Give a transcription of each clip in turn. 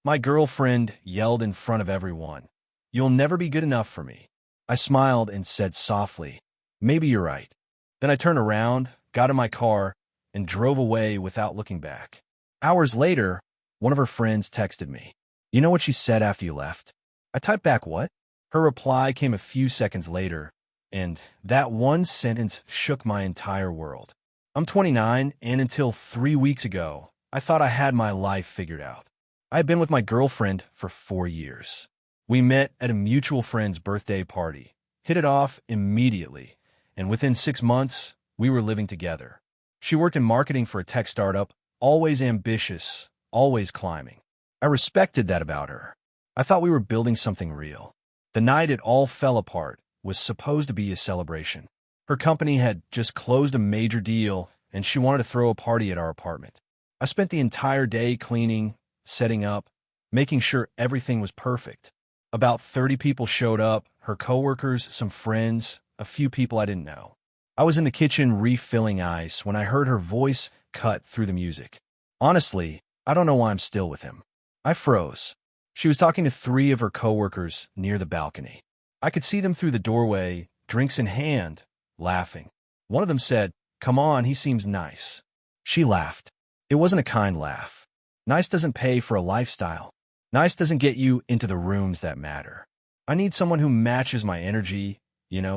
My girlfriend yelled in front of everyone, "You'll never be good enough for me." I smiled and said softly, "Maybe you're right." Then I turned around, got in my car, and drove away without looking back. Hours later, one of her friends texted me, "You know what she said after you left?" I typed back, "What?" Her reply came a few seconds later, and that one sentence shook my entire world. I'm 29, and until 3 weeks ago, I thought I had my life figured out. I had been with my girlfriend for 4 years. We met at a mutual friend's birthday party, hit it off immediately, and within 6 months, we were living together. She worked in marketing for a tech startup, always ambitious, always climbing. I respected that about her. I thought we were building something real. The night it all fell apart was supposed to be a celebration. Her company had just closed a major deal, and she wanted to throw a party at our apartment. I spent the entire day cleaning, setting up, making sure everything was perfect. About 30 people showed up, her coworkers, some friends, a few people I didn't know. I was in the kitchen refilling ice when I heard her voice cut through the music. Honestly, I don't know why I'm still with him. I froze. She was talking to 3 of her coworkers near the balcony. I could see them through the doorway, drinks in hand, laughing. One of them said, "Come on, he seems nice." She laughed. It wasn't a kind laugh. Nice doesn't pay for a lifestyle. Nice doesn't get you into the rooms that matter. I need someone who matches my energy,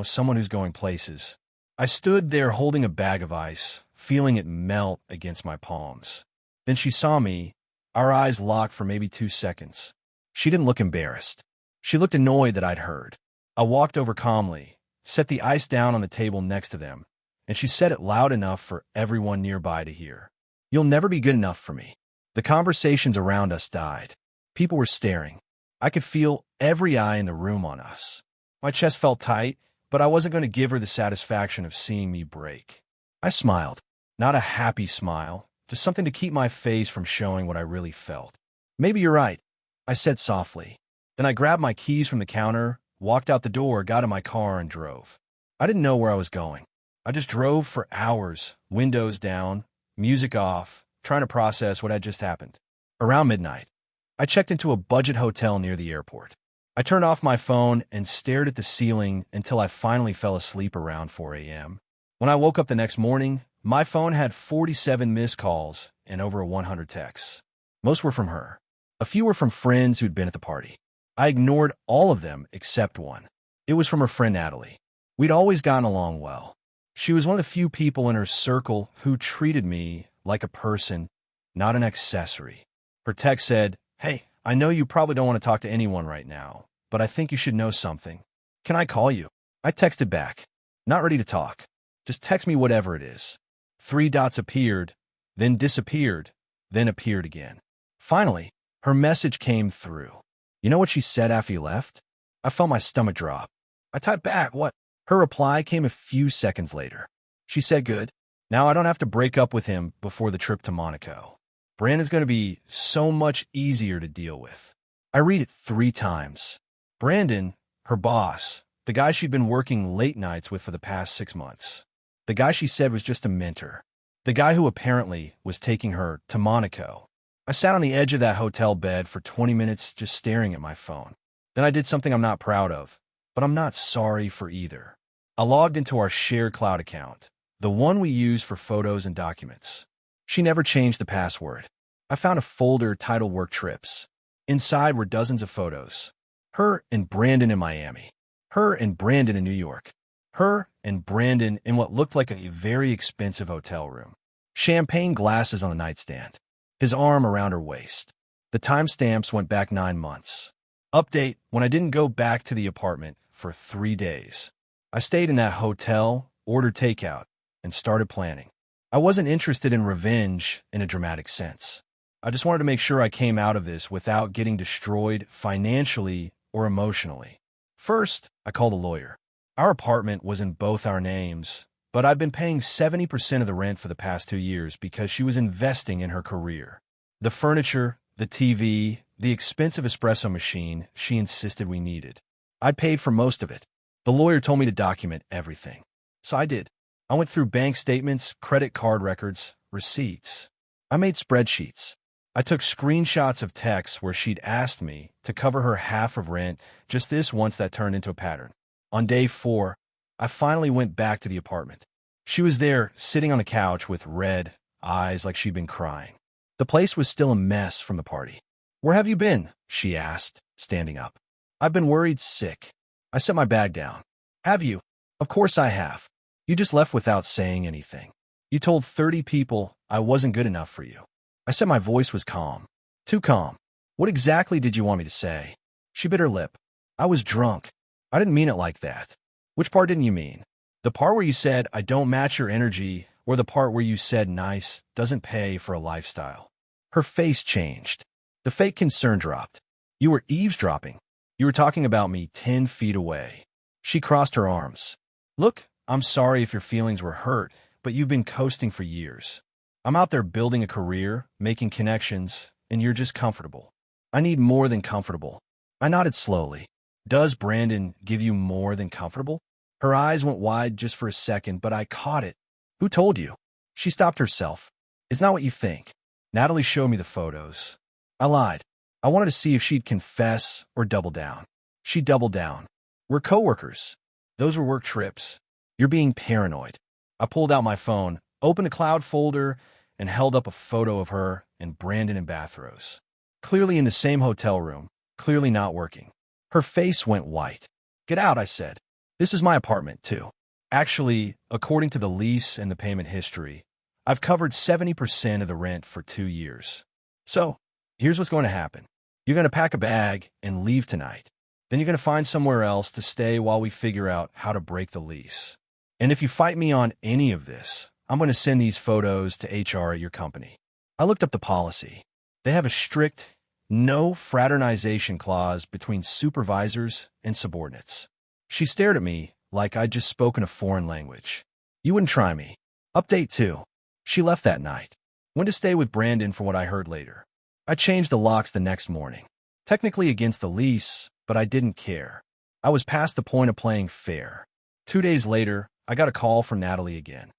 someone who's going places. I stood there holding a bag of ice, feeling it melt against my palms. Then she saw me. Our eyes locked for maybe 2 seconds. She didn't look embarrassed. She looked annoyed that I'd heard. I walked over calmly, set the ice down on the table next to them, and she said it loud enough for everyone nearby to hear. "You'll never be good enough for me." The conversations around us died. People were staring. I could feel every eye in the room on us. My chest felt tight, but I wasn't going to give her the satisfaction of seeing me break. I smiled. Not a happy smile, just something to keep my face from showing what I really felt. "Maybe you're right," I said softly. Then I grabbed my keys from the counter, walked out the door, got in my car, and drove. I didn't know where I was going. I just drove for hours, windows down, music off, trying to process what had just happened. Around midnight, I checked into a budget hotel near the airport. I turned off my phone and stared at the ceiling until I finally fell asleep around 4 a.m. When I woke up the next morning, my phone had 47 missed calls and over 100 texts. Most were from her. A few were from friends who'd been at the party. I ignored all of them except one. It was from her friend Natalie. We'd always gotten along well. She was one of the few people in her circle who treated me like a person, not an accessory. Her text said, "Hey, I know you probably don't want to talk to anyone right now, but I think you should know something. Can I call you?" I texted back, "Not ready to talk. Just text me whatever it is." 3 dots appeared, then disappeared, then appeared again. Finally, her message came through. "You know what she said after you left?" I felt my stomach drop. I typed back, "What?" Her reply came a few seconds later. She said, "Good. Now I don't have to break up with him before the trip to Monaco. Brandon's going to be so much easier to deal with." I read it 3 times. Brandon, her boss, the guy she'd been working late nights with for the past 6 months. The guy she said was just a mentor. The guy who apparently was taking her to Monaco. I sat on the edge of that hotel bed for 20 minutes just staring at my phone. Then I did something I'm not proud of, but I'm not sorry for either. I logged into our shared cloud account, the one we use for photos and documents. She never changed the password. I found a folder titled Work Trips. Inside were dozens of photos. Her and Brandon in Miami. Her and Brandon in New York. Her and Brandon in what looked like a very expensive hotel room. Champagne glasses on the nightstand. His arm around her waist. The timestamps went back 9 months. Update: when I didn't go back to the apartment for 3 days. I stayed in that hotel, ordered takeout, and started planning. I wasn't interested in revenge in a dramatic sense. I just wanted to make sure I came out of this without getting destroyed financially or emotionally. First, I called a lawyer. Our apartment was in both our names, but I've been paying 70% of the rent for the past 2 years because she was investing in her career. The furniture, the TV, the expensive espresso machine she insisted we needed. I paid for most of it. The lawyer told me to document everything. So I did. I went through bank statements, credit card records, receipts. I made spreadsheets. I took screenshots of texts where she'd asked me to cover her half of rent, just this once that turned into a pattern. On day 4, I finally went back to the apartment. She was there, sitting on the couch with red eyes like she'd been crying. The place was still a mess from the party. "Where have you been?" she asked, standing up. "I've been worried sick." I set my bag down. "Have you?" "Of course I have. You just left without saying anything. You told 30 people I wasn't good enough for you." I said my voice was calm. Too calm. "What exactly did you want me to say?" She bit her lip. "I was drunk. I didn't mean it like that." "Which part didn't you mean? The part where you said I don't match your energy, or the part where you said nice doesn't pay for a lifestyle?" Her face changed. The fake concern dropped. "You were eavesdropping. You were talking about me 10 feet away." She crossed her arms. "Look, I'm sorry if your feelings were hurt, but you've been coasting for years. I'm out there building a career, making connections, and you're just comfortable. I need more than comfortable." I nodded slowly. "Does Brandon give you more than comfortable?" Her eyes went wide just for a second, but I caught it. "Who told you?" She stopped herself. "It's not what you think." Natalie showed me the photos. I lied. I wanted to see if she'd confess or double down. She doubled down. "We're coworkers. Those were work trips. You're being paranoid." I pulled out my phone, opened the cloud folder, and held up a photo of her and Brandon in bathrobes. Clearly in the same hotel room, clearly not working. Her face went white. "Get out," I said. "This is my apartment, too. Actually, according to the lease and the payment history, I've covered 70% of the rent for 2 years. So, here's what's going to happen. You're going to pack a bag and leave tonight. Then you're going to find somewhere else to stay while we figure out how to break the lease. And if you fight me on any of this, I'm going to send these photos to HR at your company." I looked up the policy. They have a strict no fraternization clause between supervisors and subordinates. She stared at me like I'd just spoken a foreign language. "You wouldn't try me." Update 2. She left that night. Went to stay with Brandon for what I heard later. I changed the locks the next morning. Technically against the lease, but I didn't care. I was past the point of playing fair. 2 days later, I got a call from Natalie again.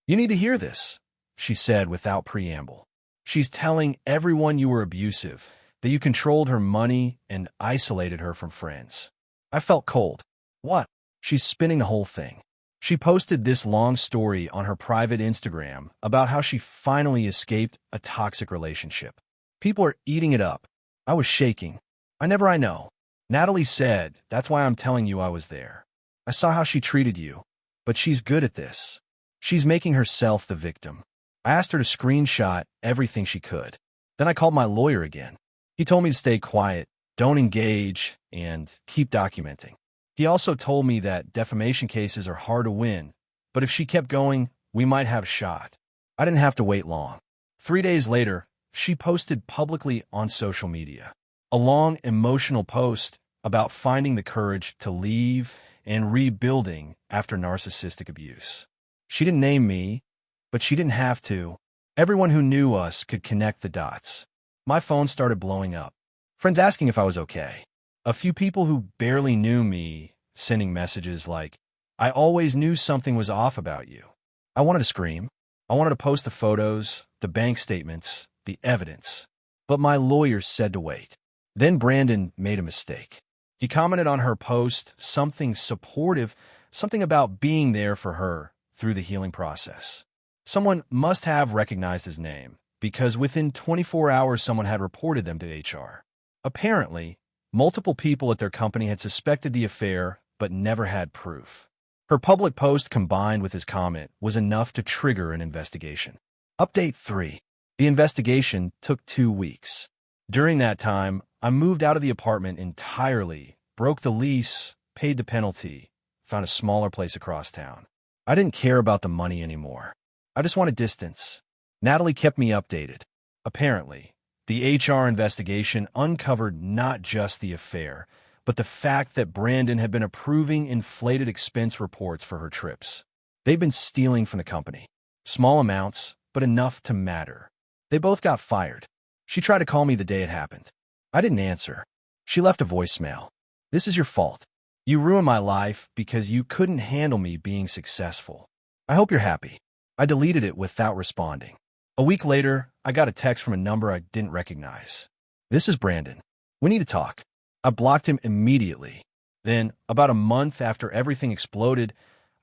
"You need to hear this," she said without preamble. "She's telling everyone you were abusive, that you controlled her money and isolated her from friends." I felt cold. "What?" She's spinning the whole thing. She posted this long story on her private Instagram about how she finally escaped a toxic relationship. People are eating it up. I was shaking. I know. Natalie said, "That's why I'm telling you I was there. I saw how she treated you, but she's good at this. She's making herself the victim." I asked her to screenshot everything she could. Then I called my lawyer again. He told me to stay quiet, don't engage, and keep documenting. He also told me that defamation cases are hard to win, but if she kept going, we might have a shot. I didn't have to wait long. 3 days later, she posted publicly on social media a long, emotional post about finding the courage to leave and rebuilding after narcissistic abuse. She didn't name me, but she didn't have to. Everyone who knew us could connect the dots. My phone started blowing up. Friends asking if I was okay. A few people who barely knew me sending messages like, "I always knew something was off about you." I wanted to scream. I wanted to post the photos, the bank statements, the evidence. But my lawyer said to wait. Then Brandon made a mistake. He commented on her post something supportive, something about being there for her through the healing process. Someone must have recognized his name, because within 24 hours someone had reported them to HR. Apparently, multiple people at their company had suspected the affair but never had proof. Her public post combined with his comment was enough to trigger an investigation. Update 3. The investigation took 2 weeks. During that time, I moved out of the apartment entirely, broke the lease, paid the penalty, found a smaller place across town. I didn't care about the money anymore. I just wanted distance. Natalie kept me updated. Apparently, the HR investigation uncovered not just the affair, but the fact that Brandon had been approving inflated expense reports for her trips. They'd been stealing from the company. Small amounts, but enough to matter. They both got fired. She tried to call me the day it happened. I didn't answer. She left a voicemail. "This is your fault. You ruined my life because you couldn't handle me being successful. I hope you're happy." I deleted it without responding. A week later, I got a text from a number I didn't recognize. "This is Brandon. We need to talk." I blocked him immediately. Then, about a month after everything exploded,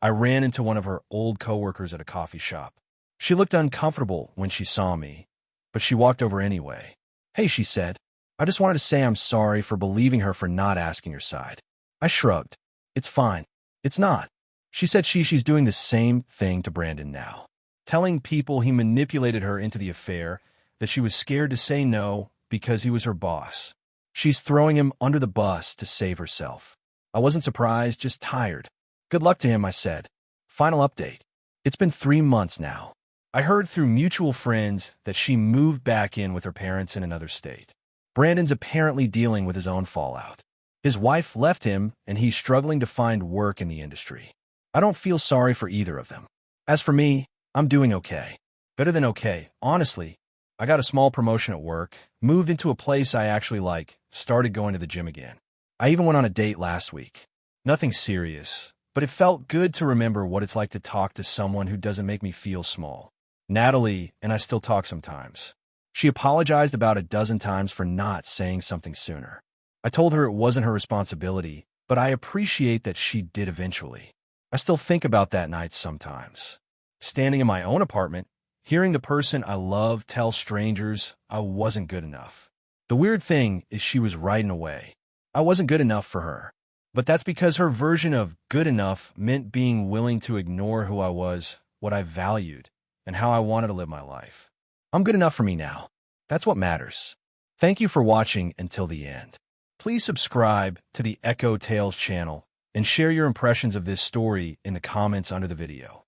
I ran into one of her old coworkers at a coffee shop. She looked uncomfortable when she saw me, but she walked over anyway. "Hey," she said. "I just wanted to say I'm sorry for believing her for not asking her side." I shrugged. "It's fine." "It's not." She said she's doing the same thing to Brandon now, telling people he manipulated her into the affair, that she was scared to say no because he was her boss. She's throwing him under the bus to save herself. I wasn't surprised, just tired. "Good luck to him," I said. Final update. It's been 3 months now. I heard through mutual friends that she moved back in with her parents in another state. Brandon's apparently dealing with his own fallout. His wife left him, and he's struggling to find work in the industry. I don't feel sorry for either of them. As for me, I'm doing okay. Better than okay, honestly. I got a small promotion at work, moved into a place I actually like, started going to the gym again. I even went on a date last week. Nothing serious, but it felt good to remember what it's like to talk to someone who doesn't make me feel small. Natalie and I still talk sometimes. She apologized about a dozen times for not saying something sooner. I told her it wasn't her responsibility, but I appreciate that she did eventually. I still think about that night sometimes. Standing in my own apartment, hearing the person I love tell strangers I wasn't good enough. The weird thing is she was right in a way. I wasn't good enough for her. But that's because her version of good enough meant being willing to ignore who I was, what I valued, and how I wanted to live my life. I'm good enough for me now. That's what matters. Thank you for watching until the end. Please subscribe to the Echo Tales channel and share your impressions of this story in the comments under the video.